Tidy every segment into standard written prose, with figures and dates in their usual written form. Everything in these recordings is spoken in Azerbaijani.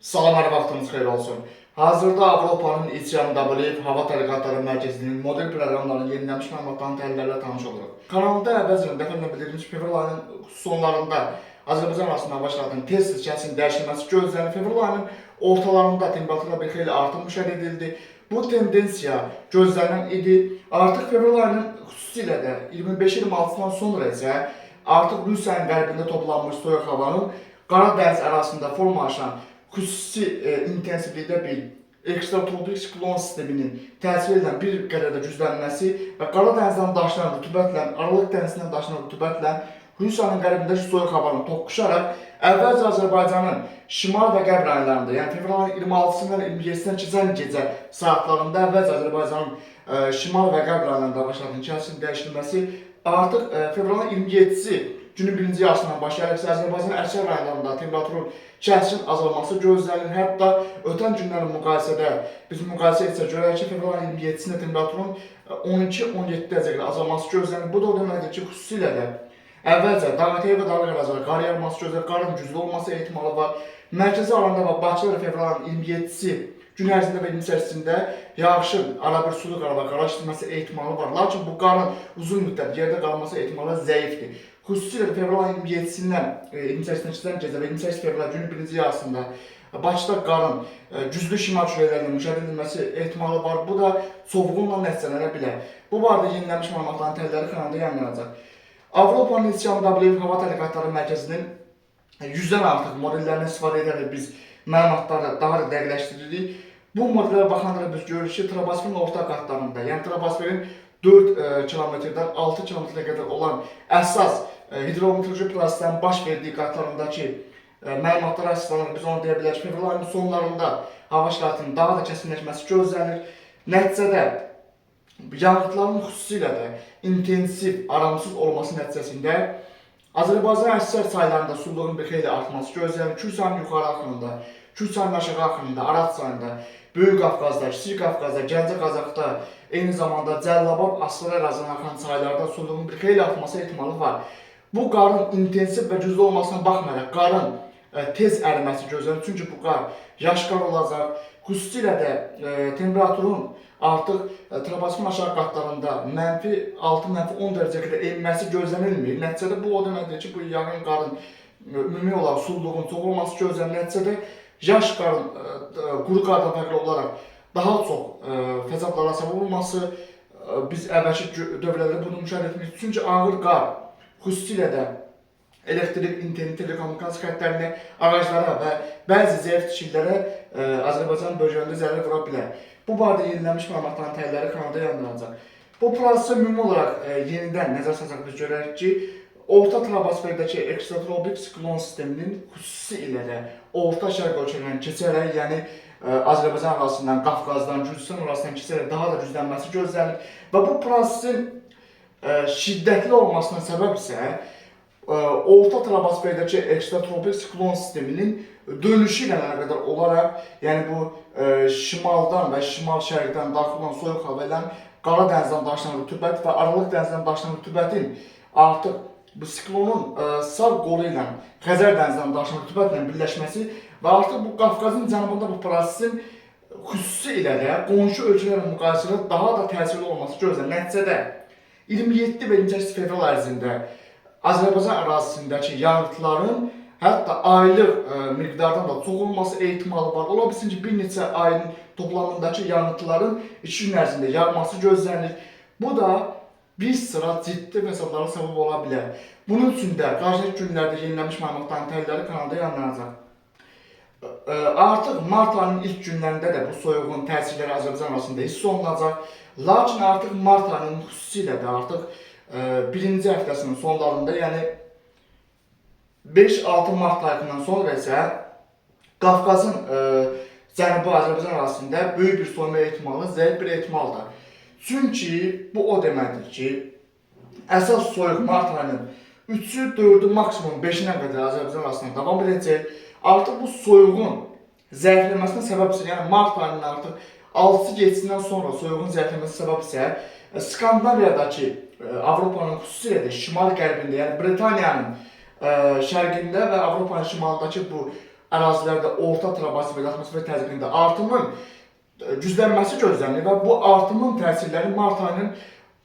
Salam, hər vaxtınız xeyir olsun. Hazırda Avropanın İCMW Hava Tədqiqatları Mərkəzinin model proqramlarının yenilənmiş məlumatlarını təhlillərlə tanış oluruq. Kanalda əvvəlcədən dəfələrlə bildirilmiş fevral ayının sonlarında Azərbaycan arasında hava şəraitinin tez şəkildə dəyişilməsi gözlənilir. Fevral ayının ortalarında temperatura bir xeyli artım müşahidə edildi. Bu tendensiya gözlənilən idi. Artıq fevral ayının xüsusilə də 25-26-dan sonra isə artıq Rusiyanın qərbində toplanmış soyuq havanın Qara dəniz ərazisində formalaşan xüsusi intensivlikdə bir ekstratropik siklon sisteminin təsir edən bir qədər də güclənməsi və Qara dənizdən daşınan rütubətlə, Aralıq dənizindən daşınan rütubətlə Rusiyanın qərbindəki soyuq havanın toqquşaraq əvvəlcə Azərbaycanın şimal və qərb rayonlarında, yəni fevralın 26-sından 27-dən keçən gecə saatlarında əvvəlcə Azərbaycanın şimal və qərb rayonlarında hava şəraitinin kəskin dəyişilməsi, artıq fevralın 27-si günün birinci yarısından başlayaraq Azərbaycanın əksər rayonlarında temperaturun kəskin azalması gözlənilir. Hətta ötən günlərin müqayisədə biz müqayisə etsək görək ki, fevralın 27-sində temperaturun 12-17 dərəcə qədər azalması gözlənilir. Bu da o deməkdir ki, xüsusilə də əvvəlcə Dağətəyi və Dağlıq ərazilərdə qar yağması gözlənilir, qarın güclü olması ehtimalı var. Mərkəzi alanda və Bakıda fevralın 27-si gün ərzində və 28-sində yağışın arabir sulu qara və qara işləməsi ehtimalı var. Lakin bu qarın uzun müddət yerdə qalması ehtimalı zəifdir. Xüsusilə də fevralın 27-sindən 28-dən keçən gecə və 28 fevral günün birinci yarısında Bakıda qarın güclü şimal küləklərinin müşahidə edilməsi ehtimalı var. Bu da soğuqluqla nəticələnə bilər. Bu barədə yenilənmiş məlumatların təhlilləri kanalda yayınlanacaq. Avropanın İCMW Hava Tədqiqatları Mərkəzinin 100-dən artıq modellərini istifadə edərək biz məlumatları daha da dəqiqləşdiririk. Bu modellərə baxanda biz görürük ki, troposferin orta qatlarında, yəni troposferin 4 kilometrdən 6 kilometrə qədər olan əsas hidrometeoroloji proseslərin baş verdiyi qatlarındakı məlumatlara əsaslanaraq biz onu deyə bilərik ki, fevral ayının sonlarında hava şəraitinin daha da kəskinləşməsi gözlənilir. Nəticədə yağıntıların xüsusilə də intensiv, aramsız olması nəticəsində Azərbaycan əksər çaylarında suluğun bir xeyli artması gözlənilir. Kürçayın yuxarı axınında, Kürçayın aşağı axınında, Araz çayında, Böyük Qafqazda, Kiçik Qafqazda, Gəncə Qazaxda, eyni zamanda Cəlilabad, Astara ərazisinə axan çaylarda suluğun bir xeyli artması ehtimalı var. Bu qarın intensiv və güclü olmasına baxmayaraq qarın tez əriməsi gözlənilir. Çünki bu qar yaş qar olacaq. Xüsusilə də temperaturun artıq troposferin aşağı qatlarında -6-10 dərəcə qədər enməsi gözlənilmir. Nəticədə bu o deməkdir ki, bu yağın qarın ümumi olaraq suluğun çox olması gözlənilir. Nəticədə yaş qarın quru qardan fərqli olaraq daha çox fəsadlara səbəb olması biz əvvəlki dövrlərdə bunu müşahidə etmişik. Çünki ağır qar xüsusilə də elektrik, internet, telekommunikasiya xəttlərinə, ağaclara və bəzi zəif tikililərə Azərbaycan bölgələrində zərər vura bilər. Bu barədə yenilənmiş məlumatların təhlilləri kanalda yayınlanacaq. Bu prosesə ümumi olaraq yenidən nəzər salsaq biz görərik ki, orta troposferdəki ekstratropik siklon sisteminin xüsusi ilə də orta şərq ölkələrindən keçərək, yəni Azərbaycan arasından, Qafqazdan, Gürcüstan arasından keçərək daha da güclənməsi gözlənilir və bu prosesin şiddətli olmasına səbəb isə orta troposferdəki ekstratropik siklon sisteminin dönüşü ilə əlaqədar olaraq, yəni bu şimaldan və şimal-şərqdən daxil olan soyuq hava ilə Qara dənizdən daşınan rütubət və Aralıq dənizindən daşınan rütubətin artıq bu siklonun sağ qolu ilə Xəzər dənizindən daşınan rütubətlə birləşməsi və artıq bu Qafqazın cənubunda bu prosesin xüsusi ilə də qonşu ölkələrlə müqayisədə daha da təsirli olması gözlənilir. Nəticədə 27 və 28 fevral ərzində Azərbaycan ərazisindəki yağıntıların hətta aylıq miqdardan da çox olması ehtimalı var. Ola bilsin ki, bir neçə ayın toplamındakı yağıntıların 2 gün ərzində yağması gözlənilir. Bu da bir sıra ciddi fəsadlara səbəb ola bilər. Bunun üçün də qarşıdakı günlərdə yenilənmiş məlumatların təhlilləri kanalda yayınlanacaq. Artıq mart ayının ilk günlərində də bu soyuğun təsirləri Azərbaycan arasında hiss olunacaq. Lakin artıq mart ayının xüsusilə də artıq birinci həftəsinin sonlarında, yəni 5-6 mart tarixindən sonra isə Qafqazın Cənubi Azərbaycan arasında böyük bir soyuma ehtimalı, zəif bir ehtimaldır. Çünki bu o deməkdir ki, əsas soyuq mart ayının 3-ü, 4-ü, maksimum 5-ə qədər Azərbaycan arasında davam edəcək. Artıq bu soyuğun zəifləməsinə səbəb isə, yəni mart ayının artıq 6-sı geçsindən sonra soyuğun zəifləməsinə səbəb isə Skandinaviyadakı Avropanın xüsusilə də şimal qərbində, yəni Britaniyanın şərqində və Avropanın şimalındakı bu ərazilərdə orta troposfer atmosfer təzyiqində artımın güclənməsi gözlənilir və bu artımın təsirləri mart ayının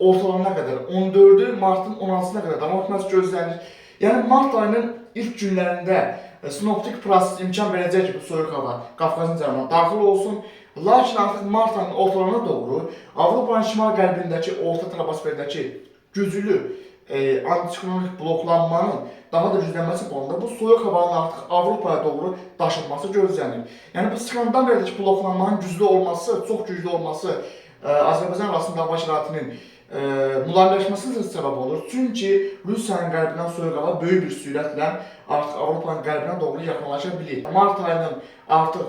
ortalarına qədər, 14-ü martın 16-sına qədər davam etməsi gözlənilir. Yəni mart ayının ilk günlərində sinoptik proses imkan verəcək ki, bu soyuq hava Qafqazın cənubuna daxil olsun. Lakin artıq mart ayının ortalarına doğru Avropanın şimal-qərbindəki orta troposferdəki güclü antisiklonik bloklanmanın daha da güclənməsi fonunda bu soyuq havanın artıq Avropaya doğru daşınması gözlənilir. Yəni bu skandinaviyadakı bloklanmanın güclü olması, çox güclü olması Azərbaycan arasında hava şəraitinin mülayimləşməsinə səbəb olur. Çünki Rusiyanın qərbindən soyuq hava böyük bir sürətlə artıq Avropanın qərbinə doğru yaxınlaşa bilir. Mart ayının artıq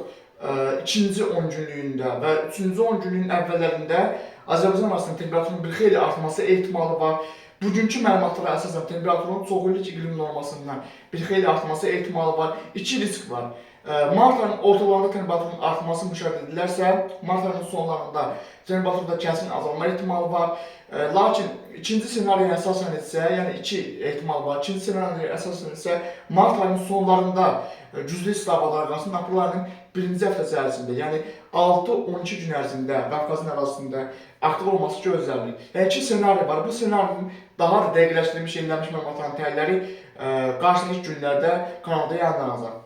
ikinci 10 günlüyündə və üçüncü 10 günlüyün əvvəllərində Azərbaycan arasında temperaturun bir xeyli artması ehtimalı var. Bugünkü məlumatlara əsasən temperaturun çox illik iqlim normasından bir xeyli artması ehtimalı var. İki risk var. Mart ayının ortalarında temperaturun artması müşahidə edilərsə, mart ayının sonlarında temperaturda kəskin azalma ehtimalı var. Lakin ikinci senariyə əsasən isə, yəni iki ehtimal var. İkinci senariyə əsasən isə mart ayının sonlarında güclü isti havalar qalsın, aprel ayının birinci həftəsi ərzində, yəni 6-12 gün ərzində Qafqazın ərazisində aktiv olması gözlənilir. Yəni iki senari var. Bu senarinin daha da dəqiqləşdirilmiş, yenilənmiş məlumatların təhlilləri qarşıdakı günlərdə kanalda yayınlanacaq.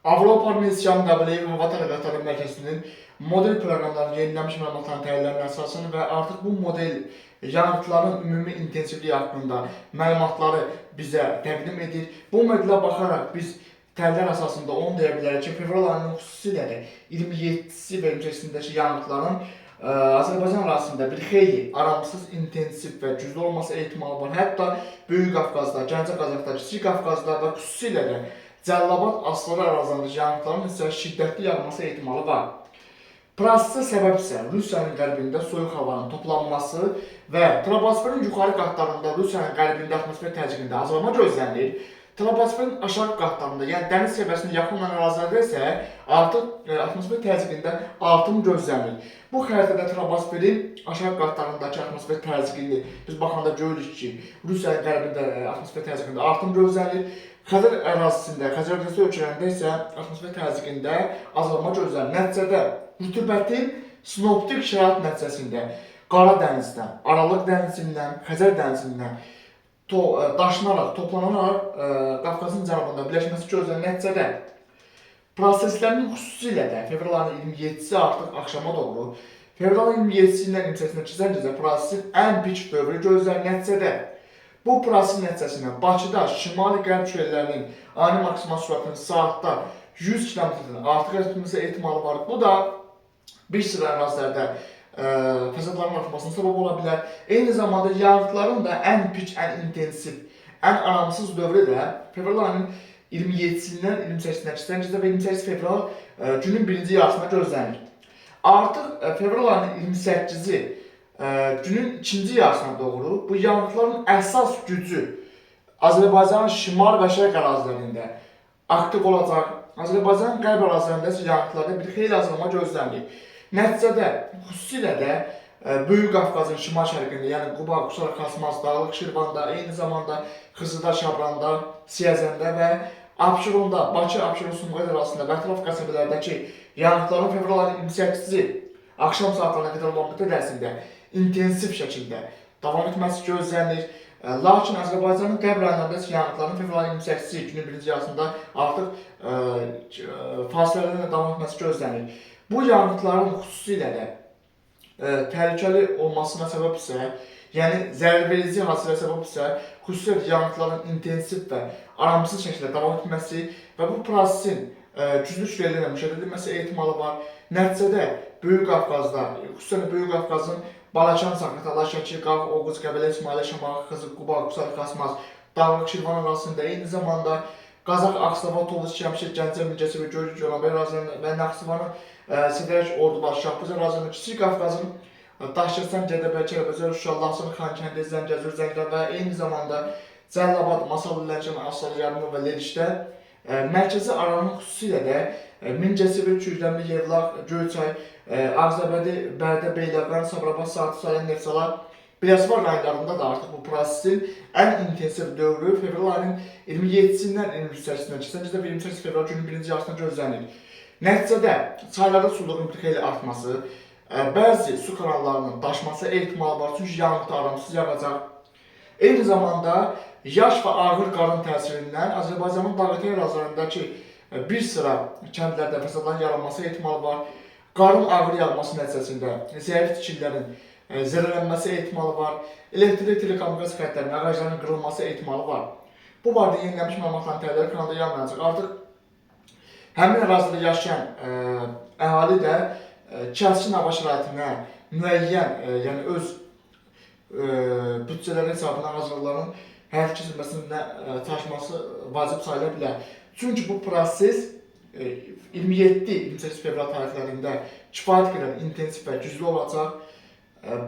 Avropa Meteoroloji Təhlil Hava Tədqiqatları Mərkəzinin model proqramlarının yenilənmiş məlumatların təhlillərinə əsasən və artıq bu model yanğıtların ümumi intensivliyi haqqında məlumatları bizə təqdim edir. Bu modelə baxaraq biz təhlillər əsasında onu deyə bilərik ki, fevral ayının xüsusilə də 27-si və 28-sindəki yanğıtların Azərbaycan arasında bir xeyli aramsız, intensiv və güclü olması ehtimalı var. Hətta Böyük Qafqazda, Gəncə Qazaxda, Kiçik Qafqazda və xüsusilə də Cəlilabad, Astara ərazisindəki yanğıtların isə şiddətli yağması ehtimalı var. Prosesə səbəb isə Rusiyanın qərbində soyuq havanın toplanması və troposferin yuxarı qatlarında Rusiyanın qərbində atmosfer təzyiqində azalma gözlənilir. Troposferin aşağı qatlarında, yəni dəniz səviyyəsinə yaxın olan ərazilərdə isə artıq atmosfer təzyiqində artım gözlənilir. Bu xəritədə troposferin aşağı qatlarındakı atmosfer təzyiqini biz baxanda görürük ki, Rusiyanın qərbində atmosfer təzyiqində artım gözlənilir. Xəzər ərazisində, Xəzər dənizli ölkələrində isə atmosfer təzyiqində azalma gözlənilir. Nəticədə rütubətin sinoptik şərait nəticəsində Qara dənizdən, Aralıq dənizindən, Xəzər dənizindən daşınaraq, toplanaraq Qafqazın cənubunda birləşməsi gözlənilən nəticədə proseslərin xüsusilə də fevral ayının 27-si artıq axşama doğru, fevral ayının 27-sindən 28-nə keçən gecə prosesin ən pik dövrü gözlənilən nəticədə bu prosesin nəticəsində Bakıda şimali-qərb külələrinin ani maksimal sürətinin saatda 100 km-dən artıq etməsi ehtimalı var. Bu da bir sıra ərazilərdə fəsadların artmasına səbəb ola bilər. Eyni zamanda yağıntıların da ən pik, ən intensiv, ən aramsız dövrü də fevral ayının 27-sindən 28-nə keçən gecə və 28 fevral günün birinci yarısına gözlənilir. Artıq fevral ayının 28-i günün ikinci yarısına doğru bu yağıntıların əsas gücü Azərbaycanın şimal və şərq ərazilərində aktiv olacaq. Azərbaycanın qərb ərazilərində isə yağıntılarda bir xeyli azalma gözlənilir. Nəticədə xüsusilə də Böyük Qafqazın şimal-şərqində, yəni Quba, Qusar, Xasmaz, Dağlıq, Şirvanda, eyni zamanda Xızıda, Şabranda, Siyəzəndə və Abşeronda, Bakı, Abşeron, Sumqayıt arasında və ətraf qəsəbələrdəki yağıntıların fevral ayının 28-ci axşam saatlarına qədər olan müddət ərzində intensiv şəkildə davam etməsi gözlənilir. Lakin Azərbaycanın qərb rayonlarında isə yağıntıların fevral ayının 28-ci günün birinci yarısında artıq fasilələrlə davam etməsi gözlənilir. Bu yağıntıların xüsusilə də təhlükəli olmasına səbəb isə, yəni zərərverici hadisələrə səbəb isə xüsusilə yağıntıların intensiv və aramsız şəkildə davam etməsi və bu prosesin güclü külələrlə müşahidə edilməsi ehtimalı var. Nəticədə Böyük Qafqazda, xüsusilə Böyük Qafqazın Balaçan, Zaqatala, Şəki, Qav, Oğuz, Qəbələ, İsmailə, Şamaxı, Xızı, Quba, Qusar, Xasmaz, Dağlıq, Şirvan arasında, eyni zamanda Qazax, Ağstafa, Tovuz, Şəmşir, Gəncə, Mingəçevir, Göycə, Gölabə ərazilərində və Naxçıvanın Sidərək, Ordubad, Şahbuz ərazilərində, Kiçik Qafqazın Daşkəsən, Gədəbəy, Kəlbəcər, Şuşa, Laçın, Xankəndi, Zəngəzur, Zəngəzur və eyni zamanda Cəlilabad, Masallı, Lənkəran, Astara, Yarımlı və Lerişdə mərkəzi aranın xüsusilə də Mingəçevir, Kürdəmli, Yevlax, Göyçay, Ağzabədi, Bərdə, Beyləqan, Sabirabad, Saatı, Salyan, Neftçala, Biləsuvar rayonlarında da artıq bu prosesin ən intensiv dövrü fevral ayının 27-sindən 28-sinə keçən bizdə 28 fevral günün birinci yarısına gözlənir. Nəticədə çaylarda suluğun bir xeyli artması, bəzi su kanallarının daşması ehtimalı var, çünki yağıntı aramsız yağacaq. Eyni zamanda yaş və ağır qarın təsirindən Azərbaycanın dağıtı ərazilərindəki bir sıra kəndlərdə fəsadların yaranması ehtimalı var. Qarın ağır yağması nəticəsində zəif tikililərin zədələnməsi ehtimalı var. Elektrik telekommunikasiya xəttlərinin, ağacların qırılması ehtimalı var. Bu barədə yenilənmiş məlumatların təhliləri kanalda yayımlanacaq. Artıq həmin ərazidə yaşayan əhali də kəskin hava şəraitinə müəyyən, yəni öz bütçələrin hesabına hazırlanan həyat keçirilməsində çalışması vacib sayıla bilər. Çünki bu proses 27-28 fevral tarixlərində kifayət qədər intensiv və güclü olacaq.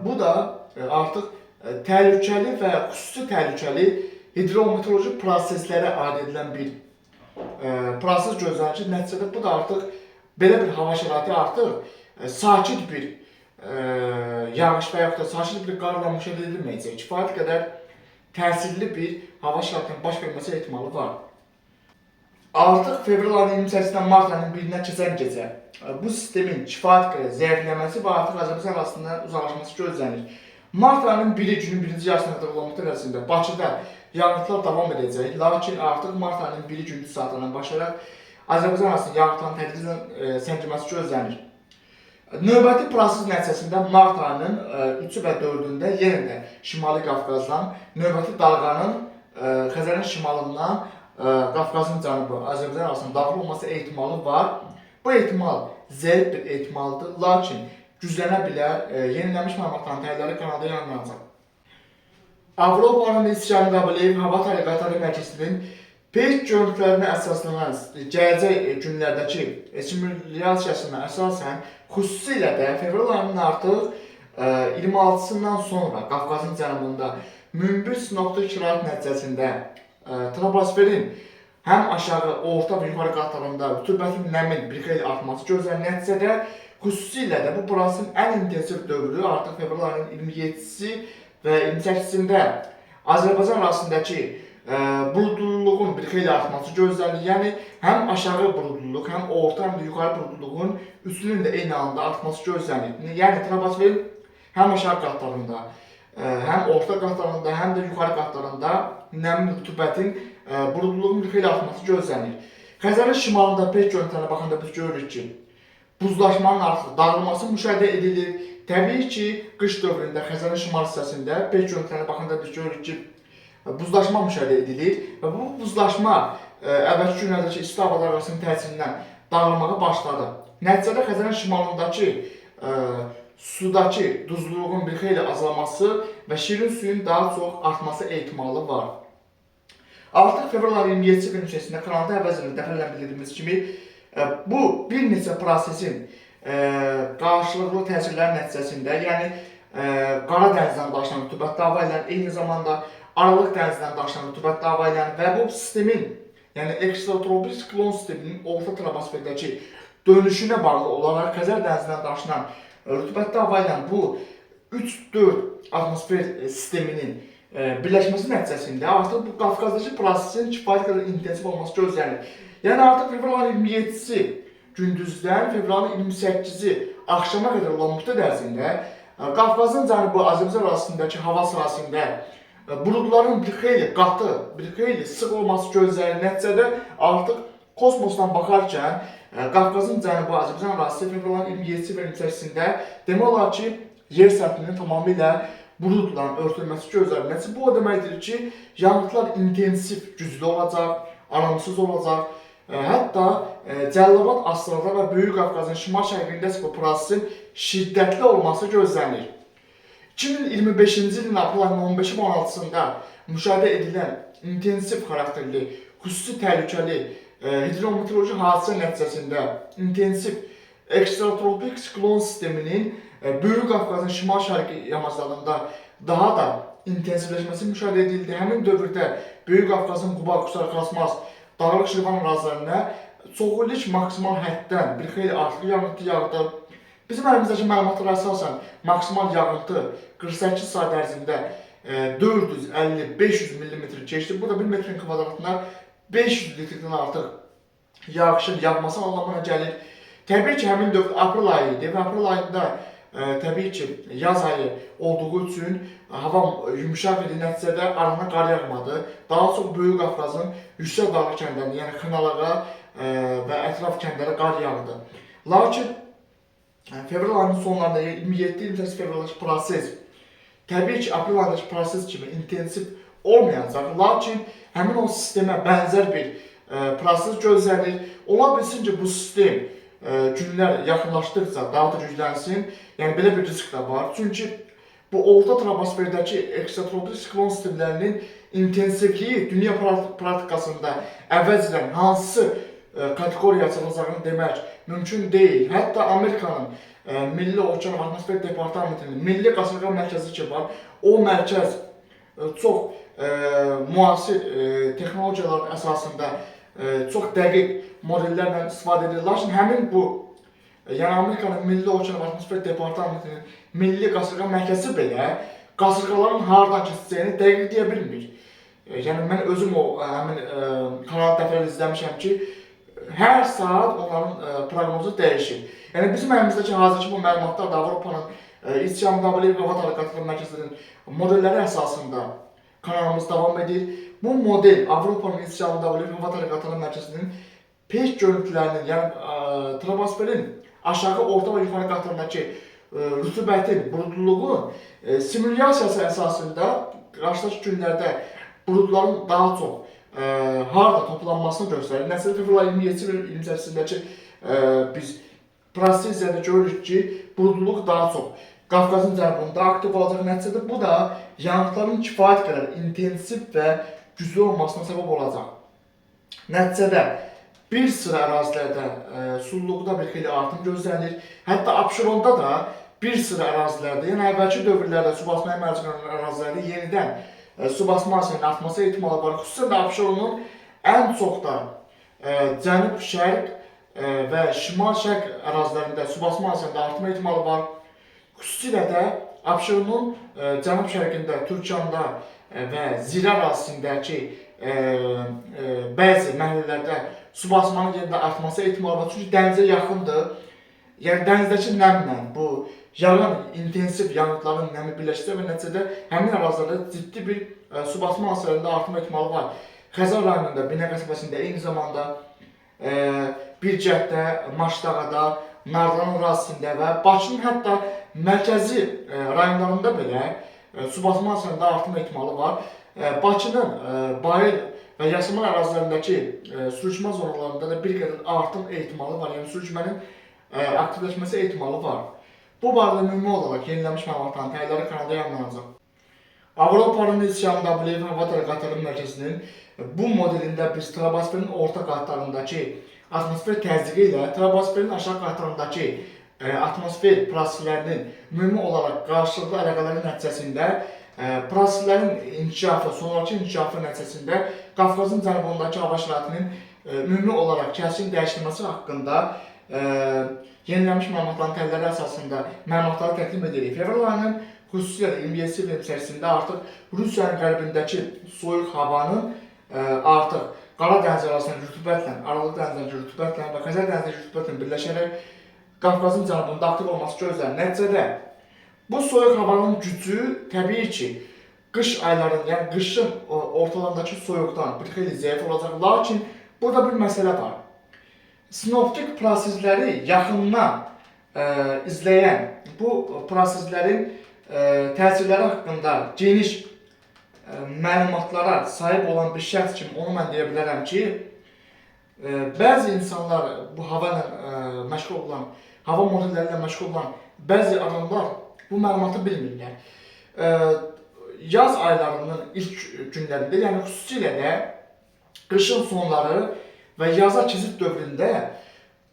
Bu da artıq təhlükəli və xüsusi təhlükəli hidrometeoroloji proseslərə aid edilən bir proses gözlənir ki, nəticədə bu da artıq belə bir hava şəraiti artıq sakit bir yağış və yaxud da sakit bir qarla müşahidə edilməyəcək. Kifayət qədər təsirli bir hava şəraitinin baş verməsi ehtimalı var. Artıq fevral ayının 28-dən mart ayının 1-nə keçən gecə bu sistemin kifayət qədər zəifləməsi və artıq Azərbaycan arasında uzaqlaşması gözlənir. Mart ayının 1-i günün birinci yarısına qədər olan müddət ərzində Bakıda yağıntılar davam edəcək. Lakin artıq mart ayının 1-i gündüz saatlarından başlayaraq Azərbaycan arasında yağıntıların tədricən səngiməsi gözlənir. Növbəti proses nəticəsində mart ayının 3-ü və 4-ündə yenə də Şimali Qafqazdan növbəti dalğanın Xəzərin şimalından Qafqazın cənubu Azərbaycan arasında daxil olması ehtimalı var. Bu ehtimal zəif bir ehtimaldır, lakin güclənə bilər. Yenilənmiş məlumatların təhliləri kanalda yayımlanacaq. Avropanın İsyan Qabilev Hava Təliqatları Mərkəzinin peyk görüntülərinə əsaslanan gələcək günlərdəki simulyasiyasına əsasən xüsusilə də fevral ayının artıq 26-sından sonra Qafqazın cənubunda münbit sinoptik şərait nəticəsində troposferin həm aşağı, orta və yuxarı qatlarında rütubətin nəmin bir xeyli artması gözlənir. Nəticədə xüsusilə də bu prosesin ən intensiv dövrü artıq fevral ayının 27-si və 28-sində Azərbaycan arasındakı buludluluğun bir xeyli artması gözlənilir. Yəni həm aşağı buludluluq, həm orta, həm də yuxarı buludluluğun üçünün də eyni anda artması gözlənilir. Yəni troposferin həm aşağı qatlarında, həm orta qatlarında, həm də yuxarı qatlarında nəmin, rütubətin, buludluluğun bir xeyli artması gözlənilir. Xəzərin şimalında peyk görüntülərinə baxanda biz görürük ki, buzlaşmanın artıq dağılması müşahidə edilir. Təbii ki, qış dövründə Xəzərin şimal hissəsində peyk görüntülərinə baxanda biz görürük ki, buzlaşma müşahidə edilir və bu buzlaşma əvvəlki günlərdəki isti havalar arasının təsirindən dağılmağa başladı. Nəticədə Xəzərin şimalındakı sudakı duzluluğun bir xeyli azalması və şirin suyun daha çox artması ehtimalı var. Artıq fevral ayının 27-ci gün içərisində kanalda əvvəlcədən dəfələrlə bildirdiyimiz kimi bu bir neçə prosesin qarşılıqlı təsirləri nəticəsində, yəni Qara dənizdən daşınan rütubətli hava ilə eyni zamanda Aralıq dənizindən daşınan rütubətli hava ilə və bu sistemin, yəni ekstratropik siklon sisteminin orta troposferdəki dönüşünə bağlı olaraq Xəzər dənizindən daşınan rütubətli hava ilə bu 3-4 atmosfer sisteminin birləşməsi nəticəsində artıq bu Qafqazdakı prosesin kifayət qədər intensiv olması gözlənilir. Yəni artıq fevral 27-si gündüzdən fevral 28-i axşama qədər olan müddət ərzində Qafqazın cənubu Azərbaycan arasındakı hava sahəsində buludların bir xeyli qatı, bir xeyli sıx olması gözlənilir. Nəticədə artıq kosmosdan baxarkən Qafqazın cənubu Azərbaycan arası fevral 27-si və 28-sində demək olar ki, yer səthinin tamamilə buludla örtülməsi gözlənilir. Nəticə bu o deməkdir ki, yağıntılar intensiv, güclü olacaq, aramsız olacaq. Hətta Cəlilabad, Astarağa və Böyük Qafqazın şimal-şərqində bu prosesin şiddətli olması gözlənilir. 2025-ci ilin aprel ayının 15-i və 16-sında müşahidə edilən intensiv xarakterli, xüsusi təhlükəli hidrometeoroloji hadisə nəticəsində intensiv ekstratropik siklon sisteminin Böyük Qafqazın şimal-şərqi yamaclarında daha da intensivləşməsi müşahidə edildi. Həmin dövrdə Böyük Qafqazın Quba, Qusar, Xasmaz, Dağlıq Şirvan ərazilərinə çoxillik maksimal həddən bir xeyli artıq yağıntı yağdı. Bizim əlimizdəki məlumatlara əsasən maksimal yağıntı 48 saat ərzində 450-500 mm keçdi. Bu da 1 metrin kvadratına 500 litrdən artıq yağışın yağması anlamına gəlir. Təbii ki, həmin dövr aprel ayı idi və aprel ayında təbii ki, yaz ayı olduğu üçün hava yumuşaq idi, nəticədə arana qar yağmadı. Daha çox Böyük Qafqazın yüksək dağlıq kəndlərində, yəni Xınalağa və ətraf kəndlərə qar yağdı. Lakin fevral ayının sonlarında 27-28 fevraldakı proses təbii ki, aprel ayındakı proses kimi intensiv olmayacaq. Lakin həmin o sistemə bənzər bir proses gözlənilir. Ola bilsin ki, bu sistem günlər yaxınlaşdıqca daha da güclənsin. Yəni belə bir risk də var. Çünki bu orta troposferdəki ekstratropolik siklon sistemlərinin intensivliyi dünya praktikasında əvvəlcədən hansı kateqoriyaya açılacağını demək mümkün deyil. Hətta Amerikanın Milli Okean və Atmosfer Departamentinin Milli Qasırğa Mərkəzi ki var, o mərkəz çox müasir texnologiyaların əsasında çox dəqiq modellərlə istifadə edilir. Lakin həmin bu, yəni Amerikanın Milli Okean və Atmosfer Departamentinin Milli Qasırğa Mərkəzi belə qasırğaların haradan keçəcəyini dəqiq deyə bilmir. Yəni mən özüm o həmin kanalı dəfələrlə izləmişəm ki, hər saat onların proqnozu dəyişir. Yəni bizim əlimizdəki hazırki bu məlumatlar da Avropanın İCMWF Hava Təhlükəsizliyi Mərkəzinin modelləri əsasında kanalımız davam edir. Bu model Avropanın İCMWF Hava Təhlükəsizliyi Mərkəzinin peyk görüntülərinin, yəni troposferin aşağı, orta və yuxarı qatlarındakı rütubətin, buludluluğun simulyasiyası əsasında qarşıdakı günlərdə buludların daha çox harda toplanmasını göstərir. Nəticədə fevral 27-28-cindəki biz prosesiyada görürük ki, buludluluq daha çox Qafqazın cənubunda aktiv olacaq. Nəticədə bu da yanğınların kifayət qədər intensiv və güclü olmasına səbəb olacaq. Nəticədə bir sıra ərazilərdə sululuqda bir xeyli artım gözlənilir. Hətta Abşeronda da bir sıra ərazilərdə, yəni əvvəlki dövrlərdə su basmaya məruz qalan ərazilərdə yenidən su basmasının artması ehtimalı var. Xüsusən də Abşeronun ən çox da cənub-şərq və şimal-şərq ərazilərində su basma hadisəsində artma ehtimalı var. Xüsusilə də Abşeronun cənub-şərqində, Türkiyanda və Zirə ərazisindəki bəzi məhəllələrdə su basmanın yerində artması ehtimalı var. Çünki dənizə yaxındır. Yəni dənizdəki nəmlə bu yağan intensiv yanğınların nəmi birləşdir və nəticədə həmin ərazilərdə ciddi bir su basma hadisələrində artma ehtimalı var. Xəzər rayonunda, Binə qəsəbəsində, eyni zamanda Bircəhdə, Maşdağada, Nardaran ərazisində və Bakının hətta mərkəzi rayonlarında belə su basma hadisələrində artma ehtimalı var. Bakının Bayıl və Yasemin ərazilərindəki sürüşmə zonalarında da bir qədər artım ehtimalı var. Yəni sürüşmənin aktivləşməsi ehtimalı var. Bu barədə ümumi olaraq yenilənmiş məlumatların təhlilləri kanalda yayımlanacaq. Avropanın İCMWF Hava Təhlükəsizliyi Mərkəzinin bu modelində biz troposferin orta qatlarındakı atmosfer təzyiqi ilə troposferin aşağı qatlarındakı atmosfer proseslərinin ümumi olaraq qarşılıqlı əlaqələri nəticəsində proseslərin inkişafı, sonrakı inkişafı nəticəsində Qafqazın cənubundakı hava şəraitinin ümumi olaraq kəskin dəyişilməsi haqqında yenilənmiş məlumatların təhlilləri əsasında məlumatları təqdim edirik. Fevral ayının xüsusilə 27-28-də artıq Rusiyanın qərbindəki soyuq havanın artıq Qara dəniz arasında rütubətlə, Aralıq dənizindəki rütubətlə və Xəzər dənizindəki rütubətlə birləşərək Qafqazın cənubunda aktiv olması gözlənilir. Nəticədə bu soyuq havanın gücü təbii ki, qış aylarında, yəni qışın ortalarındakı soyuqdan bir xeyli zəif olacaq. Lakin burada bir məsələ var. Sinoptik prosesləri yaxından izləyən, bu proseslərin təsirləri haqqında geniş məlumatlara sahib olan bir şəxs kimi onu mən deyə bilərəm ki, bəzi insanlar bu hava ilə məşğul olan, hava modelləri ilə məşğul olan bəzi adamlar bu məlumatı bilmirlər. Yaz aylarının ilk günlərində, yəni xüsusilə də qışın sonları və yaza keçid dövründə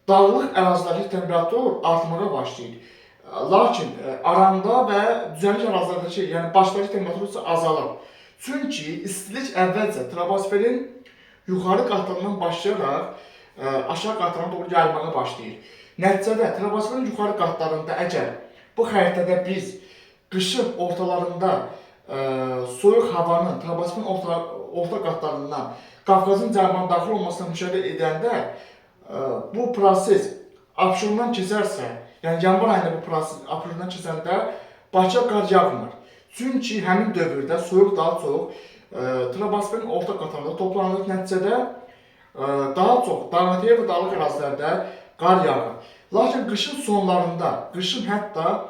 dağlıq ərazilərdəki temperatur artmağa başlayır. Lakin aranda və düzənlik ərazilərdəki, yəni başdakı temperatur isə azalır. Çünki istilik əvvəlcə troposferin yuxarı qatlarından başlayaraq aşağı qatlarına doğru gəlməyə başlayır. Nəticədə troposferin yuxarı qatlarında əgər bu xəritədə biz qışın ortalarında soyuq havanın troposferin orta qatlarından Qafqazın cənubuna daxil olmasına müşahidə edəndə bu proses Abşerondan keçərsə, yəni yanvar ayında bu proses Abşerondan keçəndə Bakıya qar yağmır. Çünki həmin dövrdə soyuq daha çox troposferin orta qatlarında toplanır. Nəticədə daha çox dağlıqya və dağlıq ərazilərdə qar yağır. Lakin qışın sonlarında, qışın hətta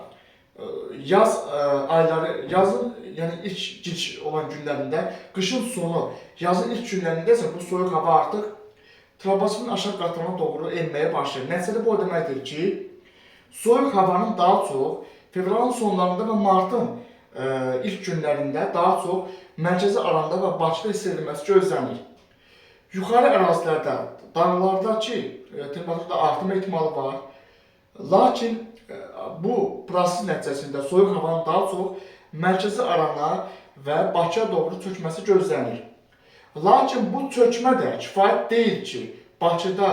yaz ayları, yazın yəni ilk gic olan günlərində, qışın sonu, yazın ilk günlərində isə bu soyuq hava artıq troposferin aşağı qatlarına doğru enməyə başlayır. Nəticədə bu o deməkdir ki, soyuq havanın daha çox fevralın sonlarında və martın ilk günlərində daha çox mərkəzi alanda və Bakıda hiss edilməsi gözlənir. Yuxarı ərazilərdə, dağlardakı temperaturda artım ehtimalı var. Lakin bu proses nəticəsində soyuq havanın daha çox mərkəzi arana və Bakıya doğru çökməsi gözlənir. Lakin bu çökmə də kifayət deyil ki, Bakıda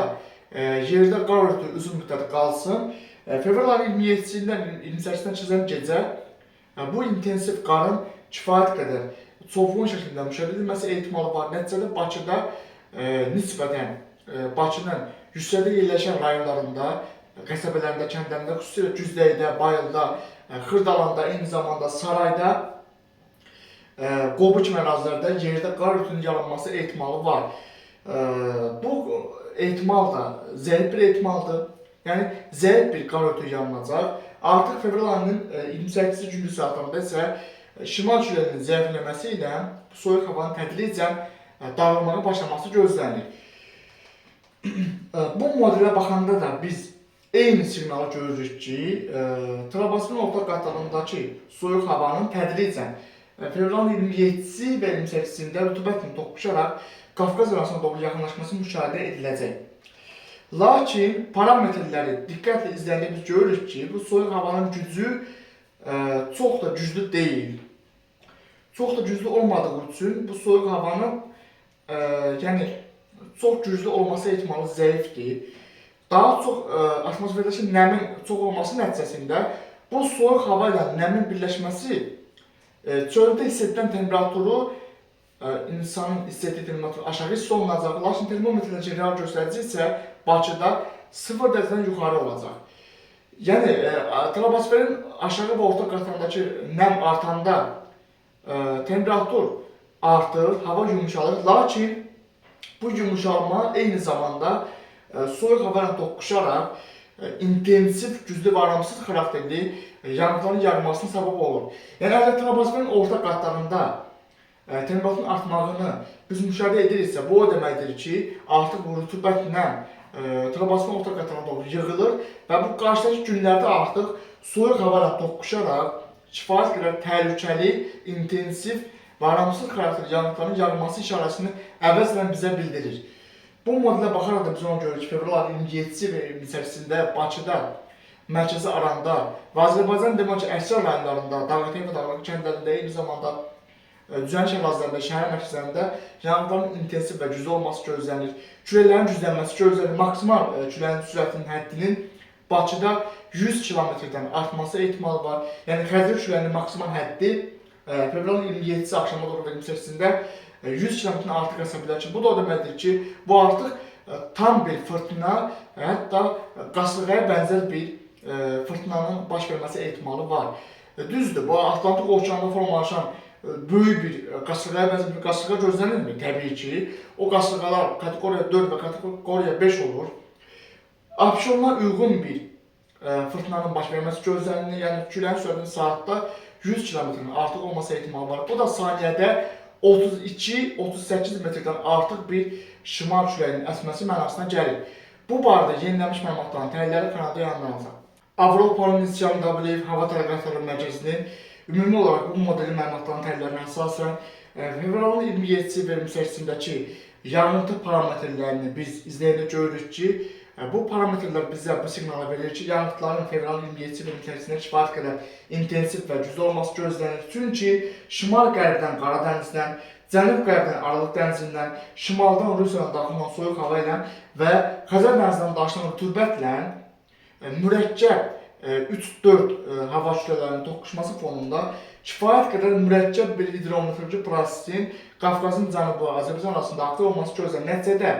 yerdə qar örtüyü uzun müddət qalsın. Fevral ayının 27-dən 28-dən keçən gecə bu intensiv qarın kifayət qədər çovğun şəklində müşahidə edilməsi ehtimalı var. Nəticədə Bakıda nisbətən Bakının yüksəkdə yerləşən rayonlarında, qəsəbələrində, kəndlərində, xüsusilə Güzdəydə, Bayılda, Xırdalanda, eyni zamanda Sarayda, Qobu kimi ərazilərdə yerdə qar örtüyünün yaranması ehtimalı var. Bu ehtimal da zəif bir ehtimaldır. Yəni zəif bir qar örtüyü yaranacaq. Artıq fevral ayının 28-ci gündüz saatlarında isə şimal küləyinin zəifləməsi ilə soyuq havanın tədricən dağılmağa başlaması gözlənir. Bu modelə baxanda da biz eyni siqnalı görürük ki, troposferin orta qatlarındakı soyuq havanın tədricən fevralın 27-si və 28-sində rütubətlə toqquşaraq Qafqaz arasına doğru yaxınlaşması müşahidə ediləcək. Lakin parametrləri diqqətlə izləyəndə biz görürük ki, bu soyuq havanın gücü çox da güclü deyil. Çox da güclü olmadığı üçün bu soyuq havanın yəni çox güclü olması ehtimalı zəifdir. Daha çox atmosferdəki nəmin çox olması nəticəsində bu soyuq hava ilə nəmin birləşməsi çöldə hiss edilən temperaturu insanın hiss etdiyi temperaturu aşağı hiss olunacaq. Lakin termometrlərin real göstərici isə Bakıda 0 dərəcədən yuxarı olacaq. Yəni troposferin aşağı və orta qatlarındakı nəm artanda temperatur artır, hava yumuşalır. Lakin bu yumuşalma eyni zamanda soyuq hava ilə toqquşaraq intensiv, güclü və aramsız xarakterli yanğınların yağmasına səbəb olur. Yəni əgər troposferin orta qatlarında temperaturun artmağını biz müşahidə ediriksə, bu o deməkdir ki, artıq bu rütubətlə troposferin orta qatlarına doğru yığılır və bu qarşıdakı günlərdə artıq soyuq hava ilə toqquşaraq kifayət qədər təhlükəli, intensiv və aramsız xarakterli yanğınların yağması işarəsini əvəzlə bizə bildirir. Bu modelə baxaraq da biz ona görürük ki, fevral ayının 27-si və 28-sində Bakıda, mərkəzi aranda və Azərbaycan demək ki, əksər rayonlarında, dağlıqya və dağlıq kəndlərində, eyni zamanda düzənlik ərazilərində, şəhər mərkəzlərində yanğınların intensiv və güclü olması gözlənir. Küləklərin güclənməsi gözlənir. Maksimal küləyin sürətinin həddinin Bakıda 100 km-dən artması ehtimalı var. Yəni xəzər küləyinin maksimal həddi fevralın 27-si axşama doğru və 28-sində 100 km-dən artıq hesab edilir ki, bu da o deməkdir ki, bu artıq tam bir fırtına, hətta qasırğaya bənzər bir fırtınanın baş verməsi ehtimalı var. Düzdür, bu Atlantik okeanında formalaşan böyük bir qasırğaya bənzər bir qasırğa gözlənilmir təbii ki. O qasırğalar kateqoriya 4 və kateqoriya 5 olur. Abşeronuna uyğun bir fırtınanın baş verməsi gözlənilir. Yəni küləyin sürətinin saatda 100 km-dən artıq olması ehtimalı var. Bu da saniyədə 32-38 metrdən artıq bir şimal küləyinin əsməsi mənasına gəlir. Bu barədə yenilənmiş məlumatların təhlilləri kanalda yayımlanacaq. Avropanın İsyan Dabilev Hava Tələqatları Mərkəzinin ümumi olaraq bu modelin məlumatlarının təhlillərinə əsasən fevralın 27-si və 28-sindəki yağıntı parametrlərini biz izləyəndə görürük ki, bu parametrlər bizə bu siqnalı verir ki, yağıntıların fevralın 27-si və 28-sində kifayət qədər intensiv və güclü olması gözlənir. Çünki şimal-qərbdən, Qaradənizdən, Cənub-qərbdən Aralıq dənizindən, şimaldan Rusiyadan daxil olan soyuq hava ilə və Xəzər dənizindən daşınan rütubətlə mürəkkəb 3-4 hava kütlələrinin toqquşması fonunda kifayət qədər mürəkkəb bir hidrometeoroloji prosesin Qafqazın cənubu və Azərbaycan arasında aktiv olması gözlənilir. Nəticədə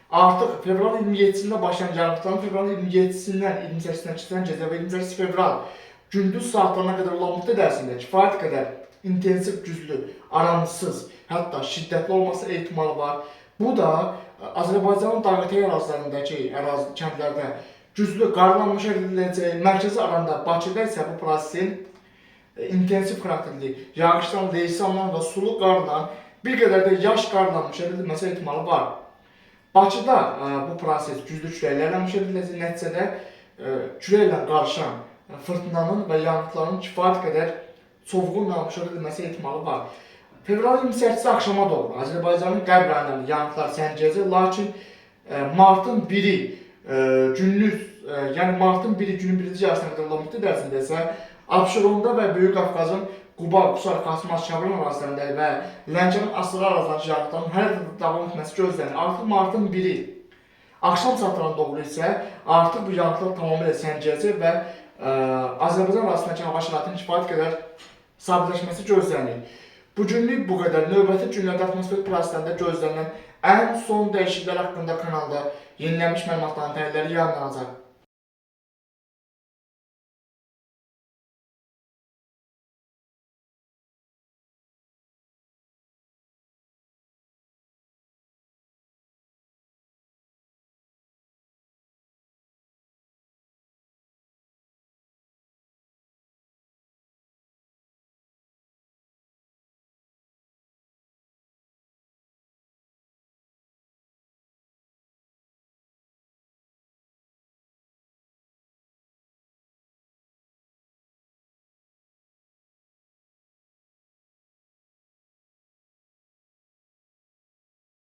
artıq fevral 27-sində başlayan yağıntıların fevral 27-sindən 28-sinə keçən gecə və 28 fevral gündüz saatlarına qədər olan müddət ərzində kifayət qədər intensiv, güclü, aramsız, hətta şiddətli olması ehtimalı var. Bu da Azərbaycanın dağətəyi ərazilərindəki kəndlərdə güclü qarlanma şəkildə ediləcək, mərkəzi aranda Bakıda isə bu prosesin intensiv xarakterli yağışdan, leysandan və sulu qarla bir qədər də yaş qarla müşahidə edilməsi ehtimalı var. Bakıda bu proses güclü küləklərlə müşahidə ediləcək, nəticədə küləklə qarışan fırtınanın və yağıntıların kifayət qədər çovğunla müşahidə edilməsi ehtimalı var. Fevral 28-ci axşama doğru Azərbaycanın qərb rayonlarında yağıntılar səngiyəcək, lakin martın 1-i günlük, yəni martın 1-i günün 1-ci yarısına qədər olan müddət ərzində isə Abşeronda və Böyük Qafqazın Quba, Qusar, Xaçmaz, Şabrun ərazilərində və Lənkəran, Astara ərazilərindəki yağıntıların hər yerdə davam etməsi gözlənilir. Artıq martın 1-i axşam saatlarına doğru isə artıq bu yağıntılar tamamilə səngiyəcək və Azərbaycan arasındakı hava şəraitinin kifayət qədər sabitləşməsi gözlənilir. Bu günlük bu qədər. Növbəti günlərdə atmosfer proseslərində gözlənilən ən son dəyişikliklər haqqında kanalda yenilənmiş məlumatların təhlilləri yayımlanacaq.